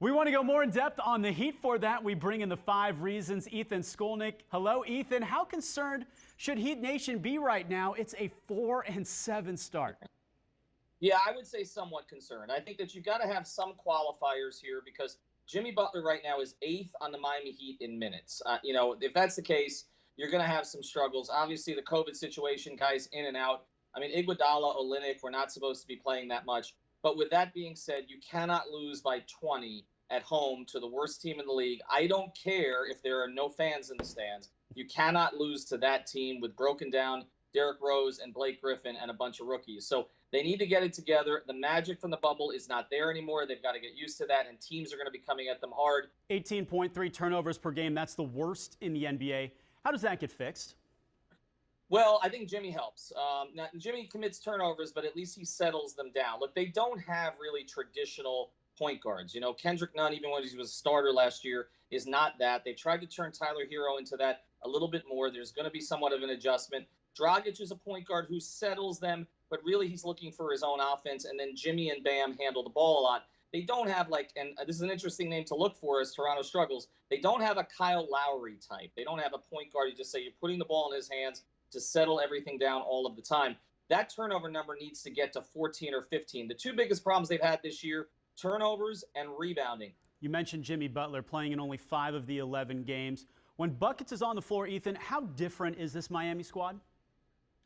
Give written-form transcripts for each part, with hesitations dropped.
We want to go more in depth on the Heat. For that, we bring in the 5 reasons. Ethan Skolnick. Hello, Ethan. How concerned should Heat Nation be right now? It's a 4-7 start. Yeah, I would say somewhat concerned. I think that you've got to have some qualifiers here because Jimmy Butler right now is 8th on the Miami Heat in minutes. If that's the case, you're going to have some struggles. Obviously, the COVID situation, guys in and out. I mean, Iguodala, Olynyk, we're not supposed to be playing that much. But with that being said, you cannot lose by 20 at home to the worst team in the league. I don't care if there are no fans in the stands. You cannot lose to that team with broken down Derrick Rose and Blake Griffin and a bunch of rookies. So they need to get it together. The magic from the bubble is not there anymore. They've got to get used to that, and teams are going to be coming at them hard. 18.3 turnovers per game. That's the worst in the NBA. How does that get fixed? Well, I think Jimmy helps. Now, Jimmy commits turnovers, but at least he settles them down. Look, they don't have really traditional point guards. Kendrick Nunn, even when he was a starter last year, is not that. They tried to turn Tyler Hero into that a little bit more. There's going to be somewhat of an adjustment. Dragic is a point guard who settles them, but really he's looking for his own offense. And then Jimmy and Bam handle the ball a lot. They don't have and this is an interesting name to look for as Toronto struggles. They don't have a Kyle Lowry type. They don't have a point guard. You just say you're putting the ball in his hands to settle everything down all of the time. That turnover number needs to get to 14 or 15. The two biggest problems they've had this year, turnovers and rebounding. You mentioned Jimmy Butler playing in only 5 of the 11 games. When Buckets is on the floor, Ethan, how different is this Miami squad?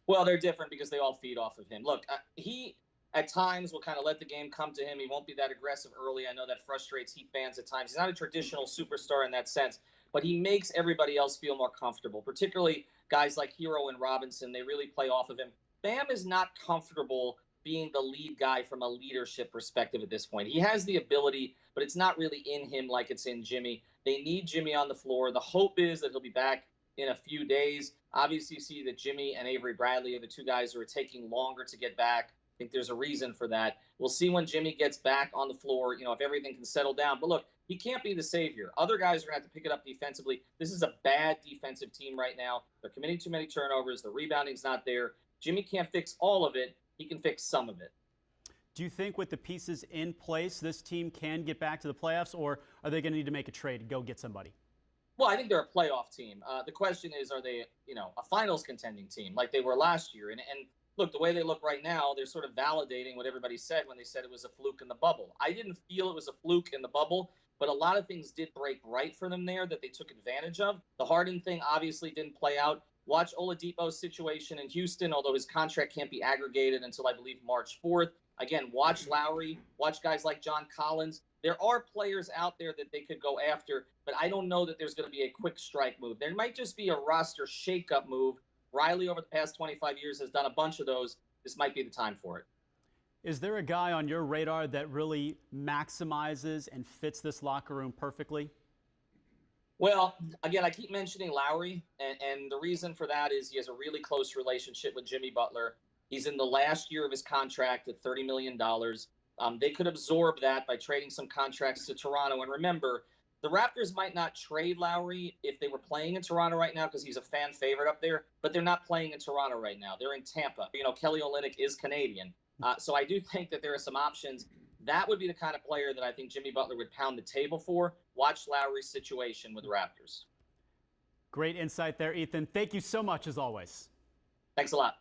Well, they're different because they all feed off of him. Look, he at times will kind of let the game come to him. He won't be that aggressive early. I know that frustrates Heat fans at times. He's not a traditional superstar in that sense, but he makes everybody else feel more comfortable, particularly guys like Hero and Robinson. They really play off of him. Bam is not comfortable being the lead guy from a leadership perspective at this point. He has the ability, but it's not really in him like it's in Jimmy. They need Jimmy on the floor. The hope is that he'll be back in a few days. Obviously, you see that Jimmy and Avery Bradley are the two guys who are taking longer to get back. I think there's a reason for that. We'll see when Jimmy gets back on the floor, if everything can settle down. But look, he can't be the savior. Other guys are going to have to pick it up defensively. This is a bad defensive team right now. They're committing too many turnovers. The rebounding's not there. Jimmy can't fix all of it. He can fix some of it. Do you think with the pieces in place, this team can get back to the playoffs, or are they going to need to make a trade and go get somebody? Well, I think they're a playoff team. The question is, are they, a finals contending team like they were last year? And look, the way they look right now, they're sort of validating what everybody said when they said it was a fluke in the bubble. I didn't feel it was a fluke in the bubble, but a lot of things did break right for them there that they took advantage of. The Harden thing obviously didn't play out. Watch Oladipo's situation in Houston, although his contract can't be aggregated until, I believe, March 4th. Again, watch Lowry, watch guys like John Collins. There are players out there that they could go after, but I don't know that there's going to be a quick strike move. There might just be a roster shakeup move. Riley, over the past 25 years, has done a bunch of those. This might be the time for it. Is there a guy on your radar that really maximizes and fits this locker room perfectly? Well, again, I keep mentioning Lowry, and the reason for that is he has a really close relationship with Jimmy Butler. He's in the last year of his contract at $30 million. They could absorb that by trading some contracts to Toronto. And remember, the Raptors might not trade Lowry if they were playing in Toronto right now because he's a fan favorite up there, but they're not playing in Toronto right now. They're in Tampa. Kelly Olynyk is Canadian. So I do think that there are some options. That would be the kind of player that I think Jimmy Butler would pound the table for. Watch Lowry's situation with the Raptors. Great insight there, Ethan. Thank you so much, as always. Thanks a lot.